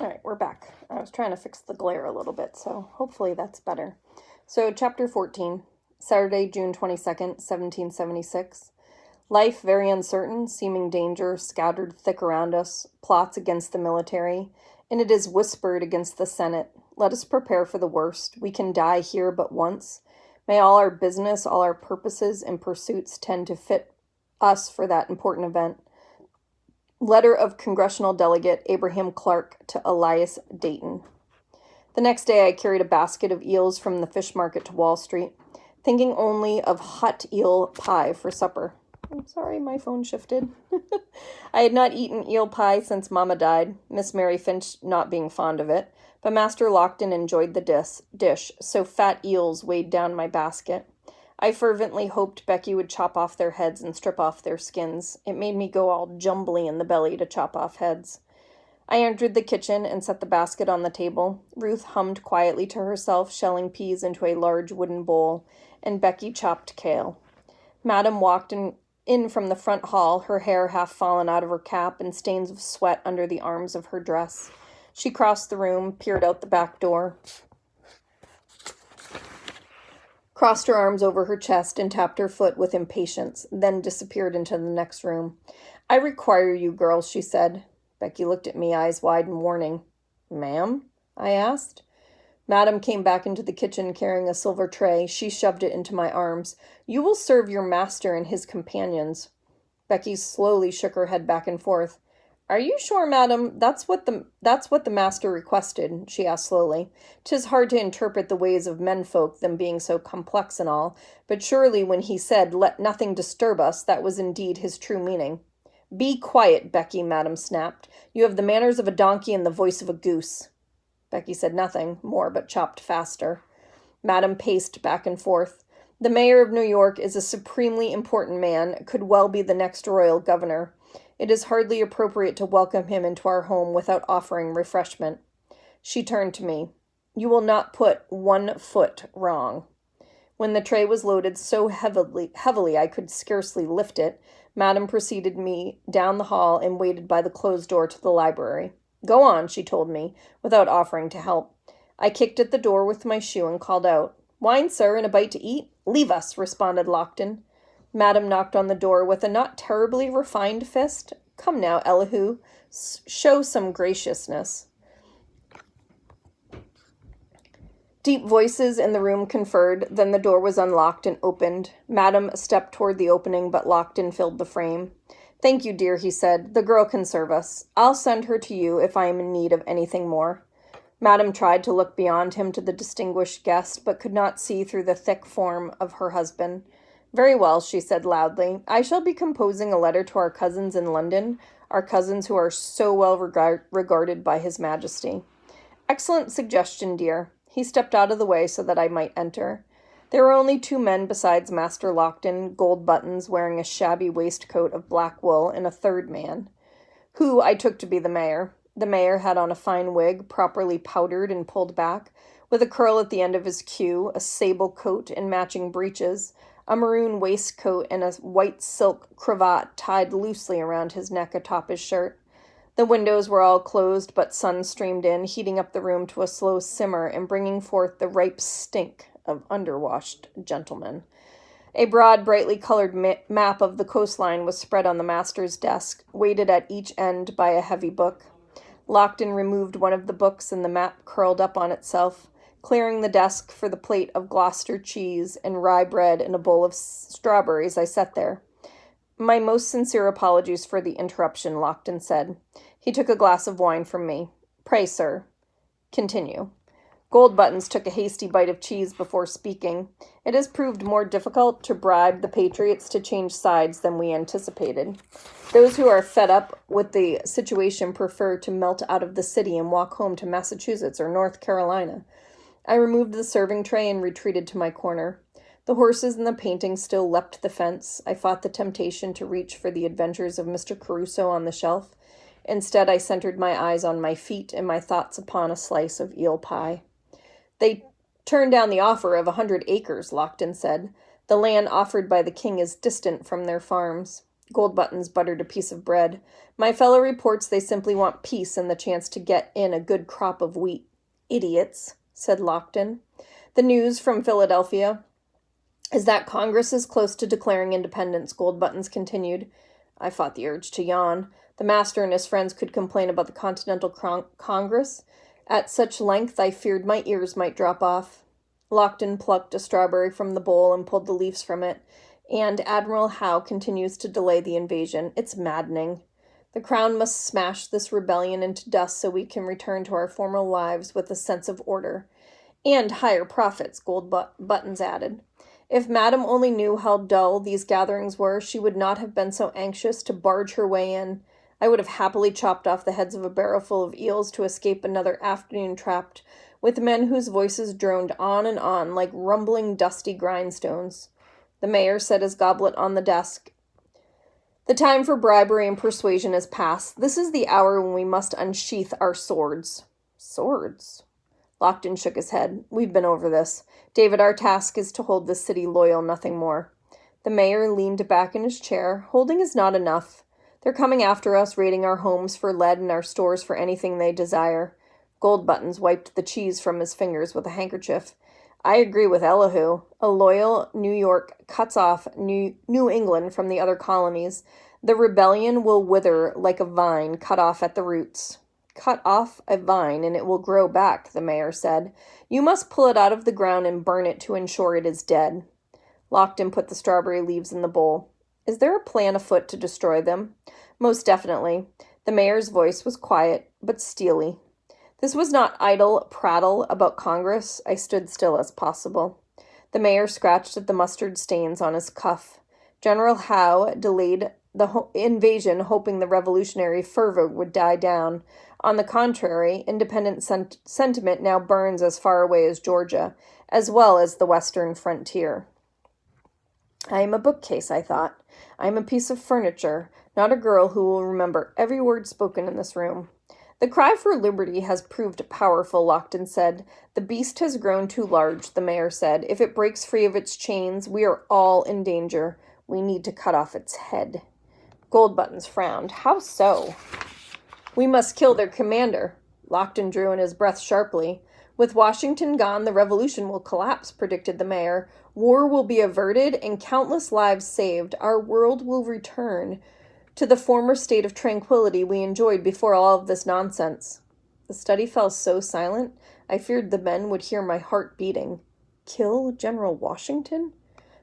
All right, we're back. I was trying to fix the glare a little bit, so hopefully that's better. So, chapter 14, Saturday, June 22nd, 1776. Life very uncertain, seeming danger scattered thick around us, plots against the military, and it is whispered against the Senate. Let us prepare for the worst. We can die here but once. May all our business, all our purposes and pursuits tend to fit us for that important event. Letter of Congressional Delegate Abraham Clark to Elias Dayton. The next day I carried a basket of eels from the fish market to Wall Street, thinking only of hot eel pie for supper. I'm sorry, my phone shifted. I had not eaten eel pie since Mama died, Miss Mary Finch not being fond of it, but Master Lockton enjoyed the dish, so fat eels weighed down my basket. I fervently hoped Becky would chop off their heads and strip off their skins. It made me go all jumbly in the belly to chop off heads. I entered the kitchen and set the basket on the table. Ruth hummed quietly to herself, shelling peas into a large wooden bowl, and Becky chopped kale. Madam walked in from the front hall, her hair half fallen out of her cap and stains of sweat under the arms of her dress. She crossed the room, peered out the back door, crossed her arms over her chest and tapped her foot with impatience, then disappeared into the next room. I require you, girls, she said. Becky looked at me, eyes wide in warning. Ma'am? I asked. Madam came back into the kitchen carrying a silver tray. She shoved it into my arms. You will serve your master and his companions. Becky slowly shook her head back and forth. Are you sure, madam, that's what the master requested? She asked slowly. 'Tis hard to interpret the ways of menfolk, them being so complex and all, but surely when he said, let nothing disturb us, that was indeed his true meaning. Be quiet, Becky, madam snapped. You have the manners of a donkey and the voice of a goose. Becky said nothing more, but chopped faster. Madam paced back and forth. The mayor of New York is a supremely important man, could well be the next royal governor. It is hardly appropriate to welcome him into our home without offering refreshment. She turned to me. You will not put 1 foot wrong. When the tray was loaded so heavily I could scarcely lift it, Madam preceded me down the hall and waited by the closed door to the library. Go on, she told me, without offering to help. I kicked at the door with my shoe and called out, Wine, sir, and a bite to eat? Leave us, responded Lockton. Madam knocked on the door with a not terribly refined fist. Come now, Elihu, show some graciousness. Deep voices in the room conferred, then the door was unlocked and opened. Madam stepped toward the opening, but Lockton filled the frame. Thank you, dear, he said. The girl can serve us. I'll send her to you if I am in need of anything more. Madam tried to look beyond him to the distinguished guest, but could not see through the thick form of her husband. Very well, she said loudly. I shall be composing a letter to our cousins in London, our cousins who are so well regarded by His Majesty. Excellent suggestion, dear. He stepped out of the way so that I might enter. There were only 2 men besides Master Lockton, gold buttons, wearing a shabby waistcoat of black wool, and a third man, who I took to be the mayor. The mayor had on a fine wig, properly powdered and pulled back, with a curl at the end of his queue, a sable coat and matching breeches, a maroon waistcoat, and a white silk cravat tied loosely around his neck atop his shirt. The windows were all closed, but sun streamed in, heating up the room to a slow simmer and bringing forth the ripe stink of underwashed gentlemen. A broad, brightly colored map of the coastline was spread on the master's desk, weighted at each end by a heavy book. Lockton removed one of the books, and the map curled up on itself, clearing the desk for the plate of Gloucester cheese and rye bread and a bowl of strawberries. I sat there. My most sincere apologies for the interruption, Lockton said. He took a glass of wine from me. Pray, sir, continue. Goldbuttons took a hasty bite of cheese before speaking. It has proved more difficult to bribe the patriots to change sides than we anticipated. Those who are fed up with the situation prefer to melt out of the city and walk home to Massachusetts or North Carolina. I removed the serving tray and retreated to my corner. The horses in the painting still leapt the fence. I fought the temptation to reach for the adventures of Mr. Crusoe on the shelf. Instead, I centered my eyes on my feet and my thoughts upon a slice of eel pie. They turned down the offer of 100 acres, Lockton said. The land offered by the king is distant from their farms. Goldbuttons buttered a piece of bread. My fellow reports they simply want peace and the chance to get in a good crop of wheat. Idiots, said Lockton. The news from Philadelphia is that Congress is close to declaring independence, Goldbuttons continued. I fought the urge to yawn. The master and his friends could complain about the Continental Congress. At such length I feared my ears might drop off. Lockton plucked a strawberry from the bowl and pulled the leaves from it. And Admiral Howe continues to delay the invasion. It's maddening. The Crown must smash this rebellion into dust so we can return to our former lives with a sense of order. And higher profits, Goldbuttons added. If Madame only knew how dull these gatherings were, she would not have been so anxious to barge her way in. I would have happily chopped off the heads of a barrowful of eels to escape another afternoon trapped with men whose voices droned on and on like rumbling, dusty grindstones. The mayor set his goblet on the desk. The time for bribery and persuasion is past. This is the hour when we must unsheath our swords. Swords? Lockton shook his head. We've been over this. David, our task is to hold this city loyal, nothing more. The mayor leaned back in his chair. Holding is not enough. They're coming after us, raiding our homes for lead and our stores for anything they desire. Goldbuttons wiped the cheese from his fingers with a handkerchief. I agree with Elihu. A loyal New York cuts off New England from the other colonies. The rebellion will wither like a vine cut off at the roots. Cut off a vine and it will grow back, the mayor said. You must pull it out of the ground and burn it to ensure it is dead. Lockton put the strawberry leaves in the bowl. Is there a plan afoot to destroy them? Most definitely. The mayor's voice was quiet, but steely. This was not idle prattle about Congress. I stood still as possible. The mayor scratched at the mustard stains on his cuff. General Howe delayed the invasion, hoping the revolutionary fervor would die down. On the contrary, independent sentiment now burns as far away as Georgia, as well as the western frontier. I am a bookcase, I thought. I am a piece of furniture, not a girl who will remember every word spoken in this room. The cry for liberty has proved powerful, Lockton said. The beast has grown too large, the mayor said. If it breaks free of its chains, we are all in danger. We need to cut off its head. Goldbuttons frowned. How so? We must kill their commander. Lockton drew in his breath sharply. With Washington gone, the revolution will collapse, predicted the mayor. War will be averted and countless lives saved. Our world will return to the former state of tranquility we enjoyed before all of this nonsense. The study fell so silent, I feared the men would hear my heart beating. Kill General Washington?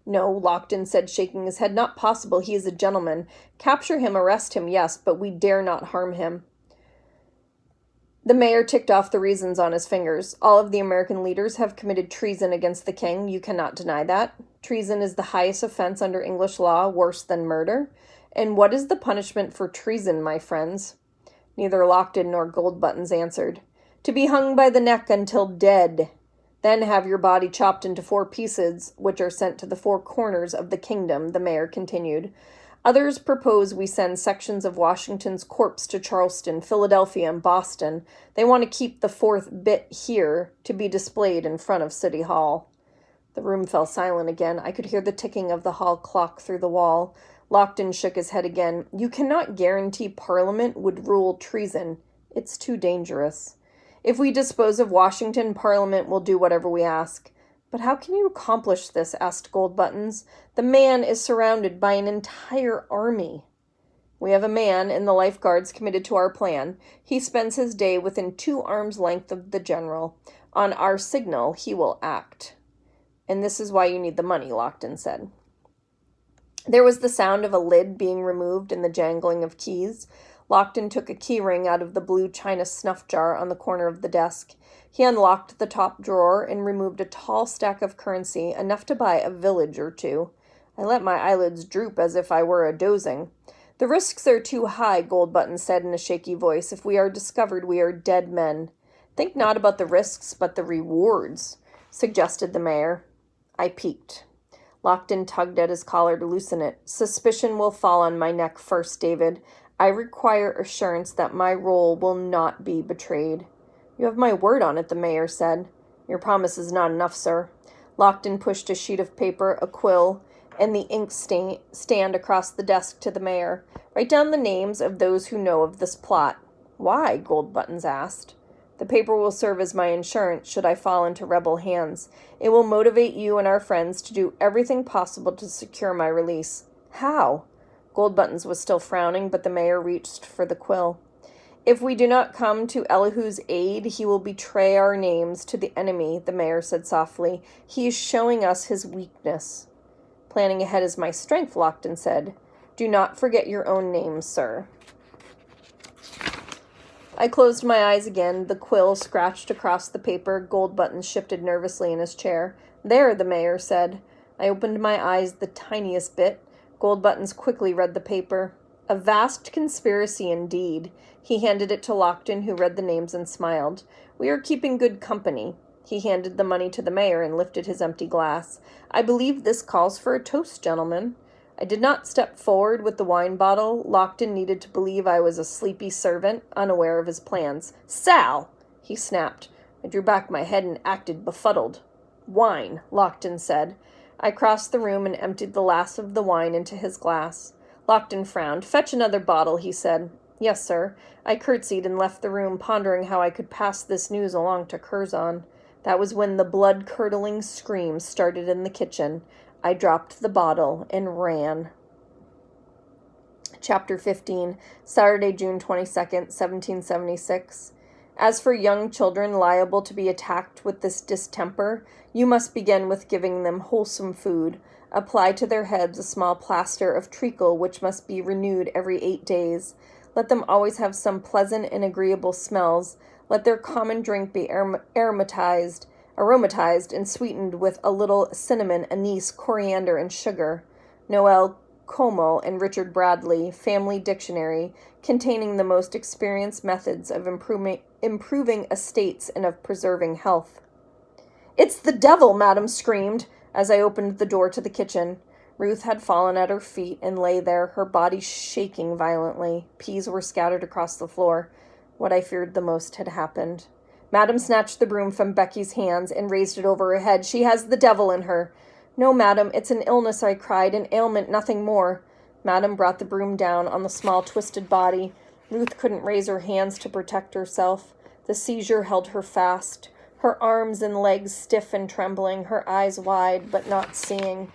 No, Lockton said, shaking his head. Not possible. He is a gentleman. Capture him, arrest him, yes, but we dare not harm him. The mayor ticked off the reasons on his fingers. All of the American leaders have committed treason against the king. You cannot deny that. Treason is the highest offense under English law, worse than murder. And what is the punishment for treason, my friends? Neither Lockton nor Goldbuttons answered. To be hung by the neck until dead. Then have your body chopped into 4 pieces, which are sent to the 4 corners of the kingdom, the mayor continued. Others propose we send sections of Washington's corpse to Charleston, Philadelphia, and Boston. They want to keep the 4th bit here to be displayed in front of City Hall. The room fell silent again. I could hear the ticking of the hall clock through the wall. Lockton shook his head again. You cannot guarantee Parliament would rule treason. It's too dangerous. If we dispose of Washington, Parliament will do whatever we ask. But how can you accomplish this? Asked Goldbuttons. The man is surrounded by an entire army. We have a man in the Life Guards committed to our plan. He spends his day within 2 arms' length of the general. On our signal, he will act. And this is why you need the money, Lockton said. There was the sound of a lid being removed and the jangling of keys. Lockton took a key ring out of the blue china snuff jar on the corner of the desk. He unlocked the top drawer and removed a tall stack of currency, enough to buy a village or 2. I let my eyelids droop as if I were dozing. The risks are too high, Goldbuttons said in a shaky voice. If we are discovered, we are dead men. Think not about the risks, but the rewards, suggested the mayor. I peeked. Lockton tugged at his collar to loosen it. Suspicion will fall on my neck first, David. I require assurance that my role will not be betrayed. You have my word on it, the mayor said. Your promise is not enough, sir. Lockton pushed a sheet of paper, a quill, and the stand across the desk to the mayor. "Write down the names of those who know of this plot." "Why?" Gold Buttons asked. "The paper will serve as my insurance should I fall into rebel hands. It will motivate you and our friends to do everything possible to secure my release." "How?" Gold Buttons was still frowning, but the mayor reached for the quill. "If we do not come to Elihu's aid, he will betray our names to the enemy," the mayor said softly. "He is showing us his weakness." "Planning ahead is my strength," Lockton said. "Do not forget your own names, sir." I closed my eyes again. The quill scratched across the paper. Gold Buttons shifted nervously in his chair. "There," the mayor said. I opened my eyes the tiniest bit. Gold Buttons quickly read the paper. "A vast conspiracy indeed." He handed it to Lockton, who read the names and smiled. "We are keeping good company." He handed the money to the mayor and lifted his empty glass. "I believe this calls for a toast, gentlemen." I did not step forward with the wine bottle. Lockton needed to believe I was a sleepy servant, unaware of his plans. "Sal!" he snapped. I drew back my head and acted befuddled. "Wine," Lockton said. I crossed the room and emptied the last of the wine into his glass. Lockton frowned. "Fetch another bottle," he said. "Yes, sir." I curtsied and left the room, pondering how I could pass this news along to Curzon. That was when the blood-curdling scream started in the kitchen. I dropped the bottle and ran. Chapter 15, Saturday, June 22nd, 1776. As for young children liable to be attacked with this distemper, you must begin with giving them wholesome food. Apply to their heads a small plaster of treacle which must be renewed every 8 days. Let them always have some pleasant and agreeable smells. Let their common drink be aromatized and sweetened with a little cinnamon, anise, coriander, and sugar. Noel Como and Richard Bradley, Family Dictionary, containing the most experienced methods of improving estates and of preserving health. "It's the devil!" Madam screamed as I opened the door to the kitchen. Ruth had fallen at her feet and lay there, her body shaking violently. Peas were scattered across the floor. What I feared the most had happened. Madam snatched the broom from Becky's hands and raised it over her head. "She has the devil in her." "No, madam, it's an illness," I cried, "an ailment, nothing more." Madam brought the broom down on the small, twisted body. Ruth couldn't raise her hands to protect herself. The seizure held her fast, her arms and legs stiff and trembling, her eyes wide, but not seeing.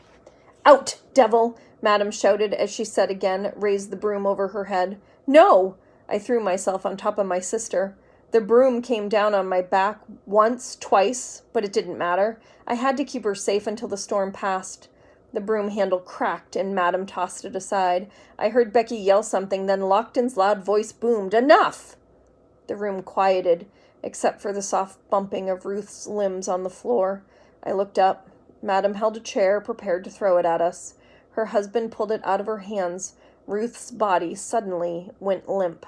"Out, devil!" Madam shouted as she said again, raised the broom over her head. "No!" I threw myself on top of my sister. The broom came down on my back once, twice, but it didn't matter. I had to keep her safe until the storm passed. The broom handle cracked, and Madam tossed it aside. I heard Becky yell something, then Lockton's loud voice boomed, "Enough!" The room quieted, except for the soft bumping of Ruth's limbs on the floor. I looked up. Madam held a chair, prepared to throw it at us. Her husband pulled it out of her hands. Ruth's body suddenly went limp.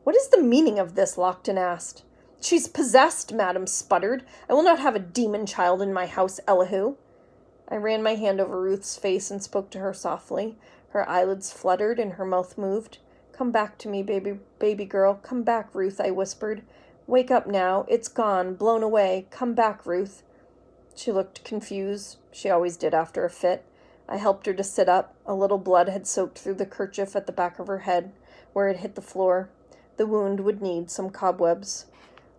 "What is the meaning of this?" Lockton asked. "She's possessed," Madam sputtered. "I will not have a demon child in my house, Elihu." I ran my hand over Ruth's face and spoke to her softly. Her eyelids fluttered and her mouth moved. "Come back to me, baby girl. Come back, Ruth," I whispered. "Wake up now. It's gone, blown away. Come back, Ruth." She looked confused. She always did after a fit. I helped her to sit up. A little blood had soaked through the kerchief at the back of her head, where it hit the floor. The wound would need some cobwebs.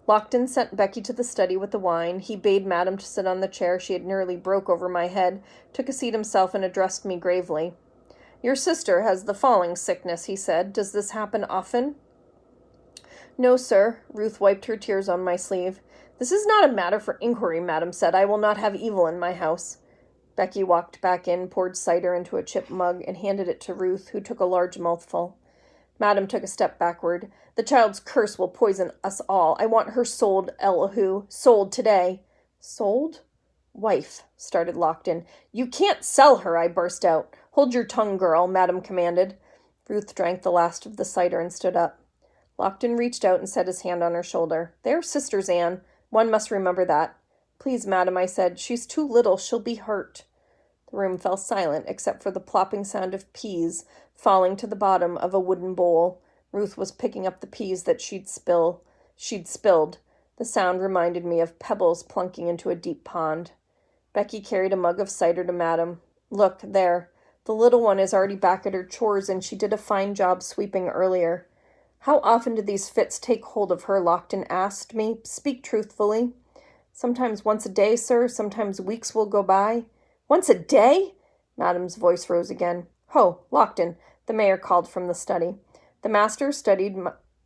Lockton sent Becky to the study with the wine. He bade Madam to sit on the chair she had nearly broke over my head, took a seat himself, and addressed me gravely. "Your sister has the falling sickness," he said. "Does this happen often?" "No, sir." Ruth wiped her tears on my sleeve. "This is not a matter for inquiry," Madam said. "I will not have evil in my house." Becky walked back in, poured cider into a chip mug, and handed it to Ruth, who took a large mouthful. Madam took a step backward. "The child's curse will poison us all. I want her sold, Elihu. Sold today." "Sold?" "Wife," started Lockton. "You can't sell her," I burst out. "Hold your tongue, girl," Madam commanded. Ruth drank the last of the cider and stood up. Lockton reached out and set his hand on her shoulder. "They are sisters, Anne. One must remember that." "Please, Madam," I said. "She's too little. She'll be hurt." The room fell silent, except for the plopping sound of peas falling to the bottom of a wooden bowl. Ruth was picking up the peas that she'd spilled. The sound reminded me of pebbles plunking into a deep pond. Becky carried a mug of cider to Madam. "Look, there. The little one is already back at her chores, and she did a fine job sweeping earlier. How often do these fits take hold of her? Lockton asked me. Speak truthfully. Sometimes once a day, sir. Sometimes weeks will go by. Once a day? Madam's voice rose again. Ho, Lockton, the mayor called from the study. The master studied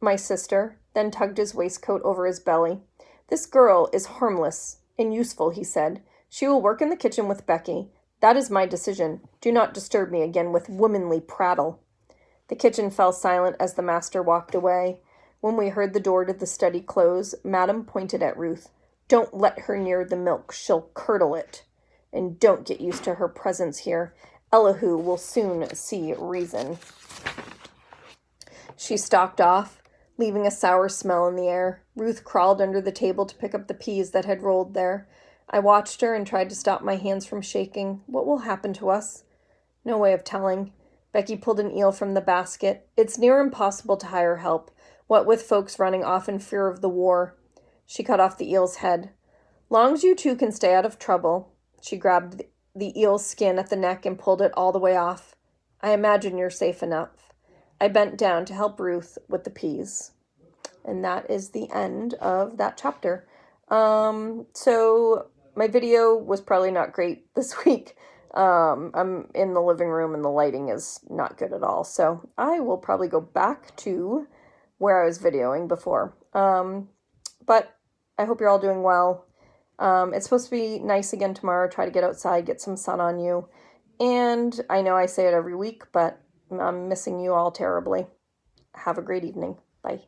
my sister, then tugged his waistcoat over his belly. This girl is harmless and useful, he said. She will work in the kitchen with Becky. That is my decision. Do not disturb me again with womanly prattle. The kitchen fell silent as the master walked away. When we heard the door to the study close, Madam pointed at Ruth. Don't let her near the milk. She'll curdle it. And don't get used to her presence here. Elihu will soon see reason. She stalked off, leaving a sour smell in the air. Ruth crawled under the table to pick up the peas that had rolled there. I watched her and tried to stop my hands from shaking. What will happen to us? No way of telling. Becky pulled an eel from the basket. It's near impossible to hire help, what with folks running off in fear of the war. She cut off the eel's head. Long's you two can stay out of trouble. She grabbed the eel's skin at the neck and pulled it all the way off. I imagine you're safe enough. I bent down to help Ruth with the peas. And that is the end of that chapter. So my video was probably not great this week. I'm in the living room and the lighting is not good at all. So I will probably go back to where I was videoing before. But I hope you're all doing well. It's supposed to be nice again tomorrow. Try to get outside, get some sun on you. And I know I say it every week, but I'm missing you all terribly. Have a great evening. Bye.